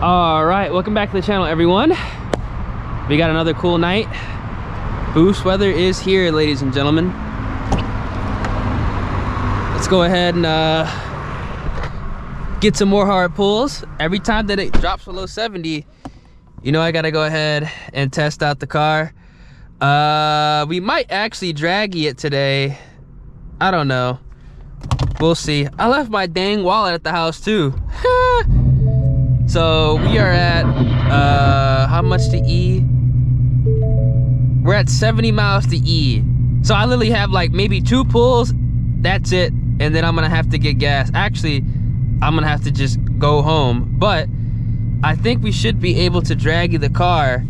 All right, welcome back to the channel, everyone. We got another cool night. Boost weather is here, ladies and gentlemen. Let's go ahead and get some more hard pulls. Every time that it drops below 70, you know I gotta go ahead and test out the car. We might actually draggy it today. I don't know. We'll see. I left my dang wallet at the house too. So we are at, how much to E? We're at 70 miles to E. So I literally have like maybe 2 pulls, that's it. And then I'm gonna have to get gas. Actually, I'm gonna have to just go home. But I think we should be able to drag the car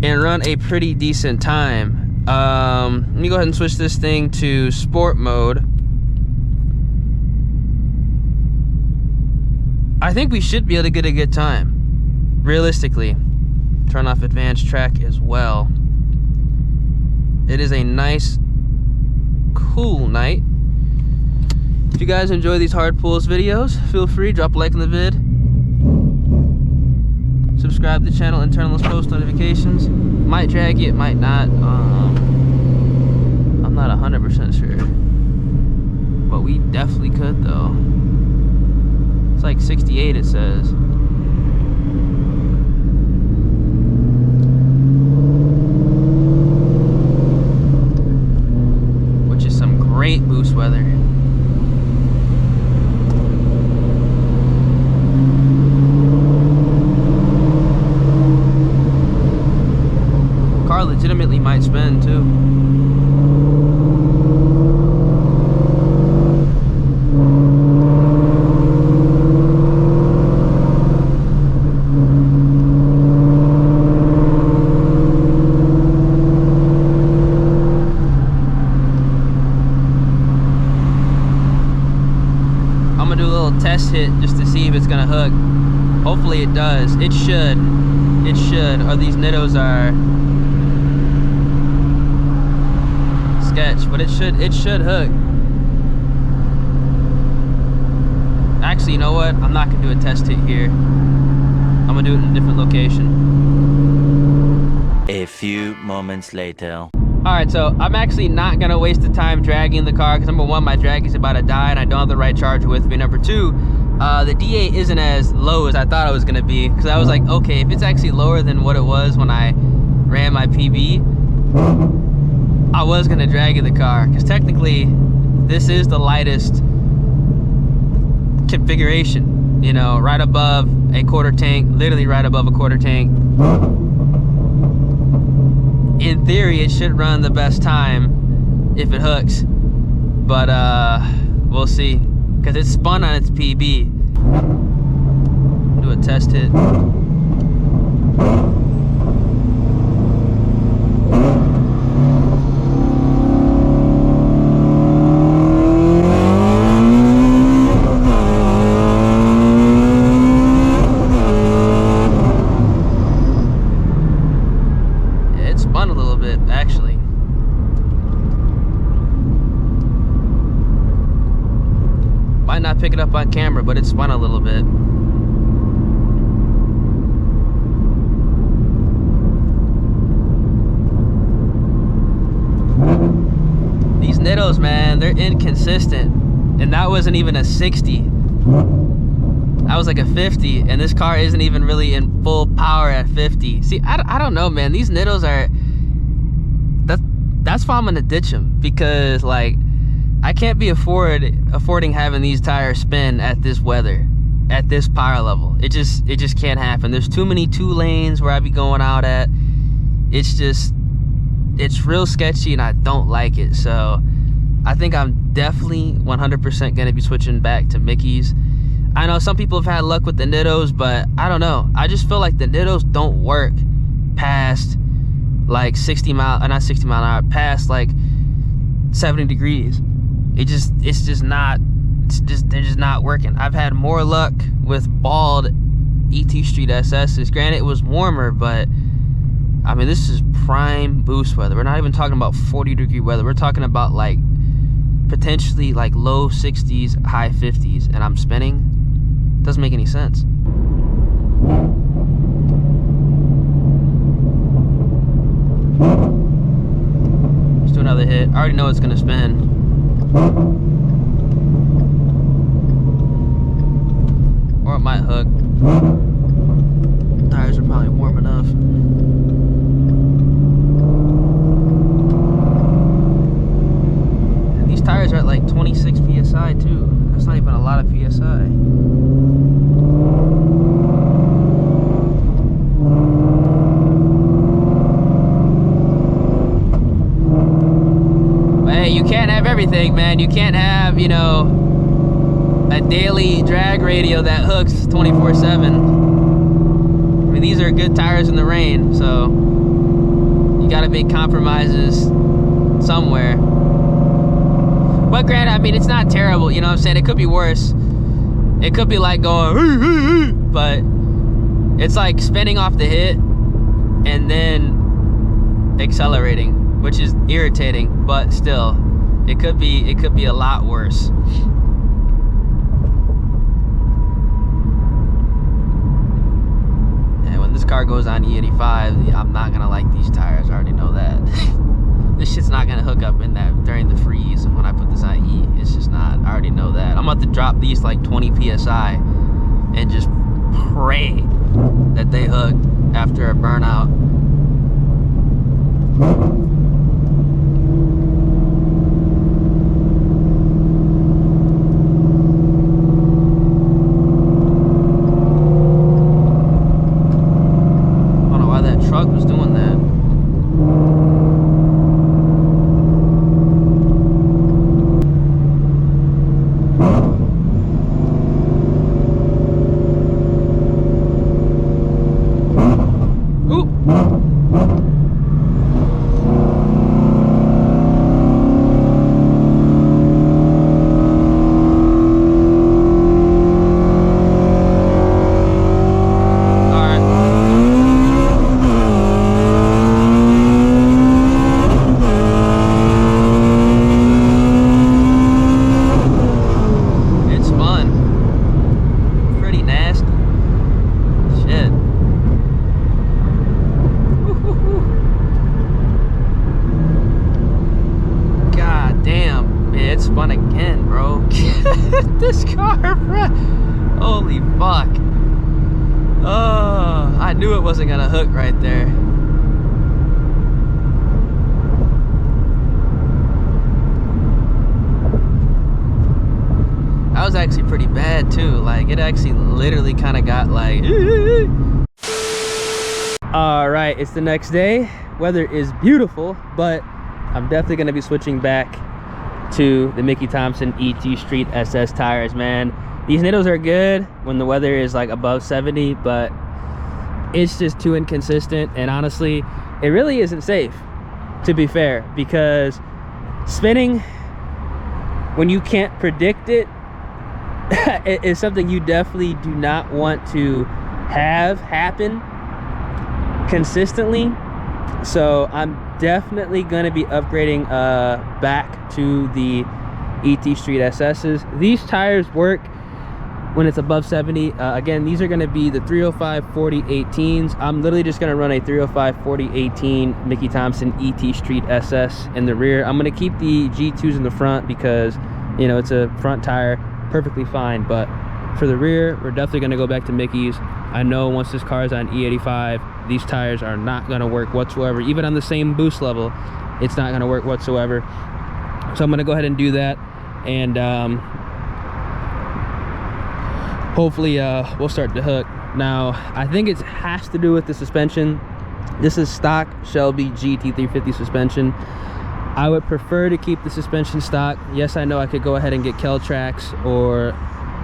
and run a pretty decent time. Let me go ahead and switch this thing to sport mode. I think we should be able to get a good time, realistically. Turn off advanced track as well. It is a nice, cool night. If you guys enjoy these hard pulls videos, feel free, drop a like on the vid. Subscribe to the channel and turn on those post notifications. Might drag it, might not. I'm not 100% sure. But we definitely could though. It's like 68 it says. Which is some great boost weather. Car legitimately might spin too. Test hit just to see if it's gonna hook. Hopefully it does. It should. It should. Or these nittos are sketch, but it should hook. Actually, you know what? I'm not gonna do a test hit here. I'm gonna do it in a different location. A few moments later. Alright, so I'm actually not gonna waste the time dragging the car because number one, my drag is about to die and I don't have the right charger with me. Number two, the DA isn't as low as I thought it was gonna be, because I was like, okay, if it's actually lower than what it was when I ran my PB, I was gonna drag the car, because technically this is the lightest configuration, you know, right above a quarter tank, literally right above a quarter tank. In theory, it should run the best time if it hooks, but we'll see, because it's spun on its PB. Do a test hit. Not pick it up on camera, but it spun a little bit. These nittos, man, they're inconsistent, and that wasn't even a 60. That was like a 50, and this car isn't even really in full power at 50. See, I don't know, man. These nittos are, that's why I'm gonna ditch them, because like I can't be affording having these tires spin at this weather, at this power level. It just can't happen. There's too many 2 lanes where I be going out at. It's real sketchy and I don't like it. So I think I'm definitely 100% gonna be switching back to Mickey's. I know some people have had luck with the nittos, but I don't know. I just feel like the nittos don't work past like 60 mile, not 60 mile an hour, past like 70 degrees. They're just not working. I've had more luck with bald ET Street SS's. Granted, it was warmer, but I mean, this is prime boost weather. We're not even talking about 40-degree weather. We're talking about like potentially like low 60s, high 50s, and I'm spinning. Doesn't make any sense. Let's do another hit. I already know it's gonna spin. Or it might hook. Tires are probably warm enough. And these tires are at like 26 PSI too. That's not even a lot of PSI. But hey, you can't have everything, man. You can't have, you know, a daily drag radio that hooks 24/7. I mean, these are good tires in the rain, so you gotta make compromises somewhere. But granted, I mean, it's not terrible, you know what I'm saying? It could be worse. It could be like going, but it's like spinning off the hit and then accelerating, which is irritating, but still, it could be a lot worse. This car goes on E85, I'm not gonna like these tires. I already know that. This shit's not gonna hook up in that during the freeze when I put this on E. It's just not. I already know that. I'm about to drop these like 20 PSI and just pray that they hook after a burnout. Truck was doing that. Ooh. This car, bro. Holy fuck. Oh, I knew it wasn't gonna hook right there. That was actually pretty bad too. Like, it actually literally kind of got like all right, it's the next day. Weather is beautiful, but I'm definitely gonna be switching back to the Mickey Thompson ET Street SS tires, man. These Nittos are good when the weather is like above 70, but it's just too inconsistent, and honestly, it really isn't safe, to be fair, because spinning when you can't predict it is something you definitely do not want to have happen consistently. So I'm definitely going to be upgrading back to the ET Street SS's. These tires work when it's above 70. Again, these are going to be the 305/40/18s. I'm literally just going to run a 305/40/18 Mickey Thompson ET Street SS in the rear. I'm going to keep the G2s in the front because, you know, it's a front tire, perfectly fine. But for the rear, we're definitely going to go back to Mickey's. I know once this car is on E85, these tires are not going to work whatsoever. Even on the same boost level, it's not going to work whatsoever. So I'm going to go ahead and do that, and hopefully we'll start to hook. Now, I think it has to do with the suspension. This is stock Shelby GT350 suspension. I would prefer to keep the suspension stock. Yes, I know I could go ahead and get Kel-Trax or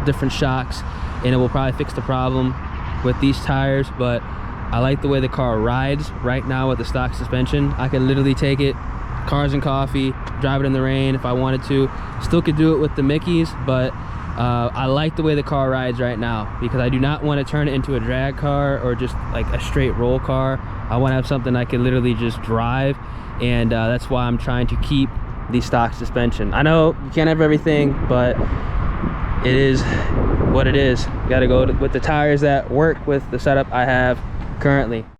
different shocks, and it will probably fix the problem with these tires, but I like the way the car rides right now with the stock suspension. I could literally take it, cars and coffee, drive it in the rain if I wanted to. Still could do it with the Mickeys, but I like the way the car rides right now because I do not want to turn it into a drag car or just like a straight roll car. I want to have something I can literally just drive, and that's why I'm trying to keep the stock suspension. I know you can't have everything, but it is what it is. Gotta go with the tires that work with the setup I have currently.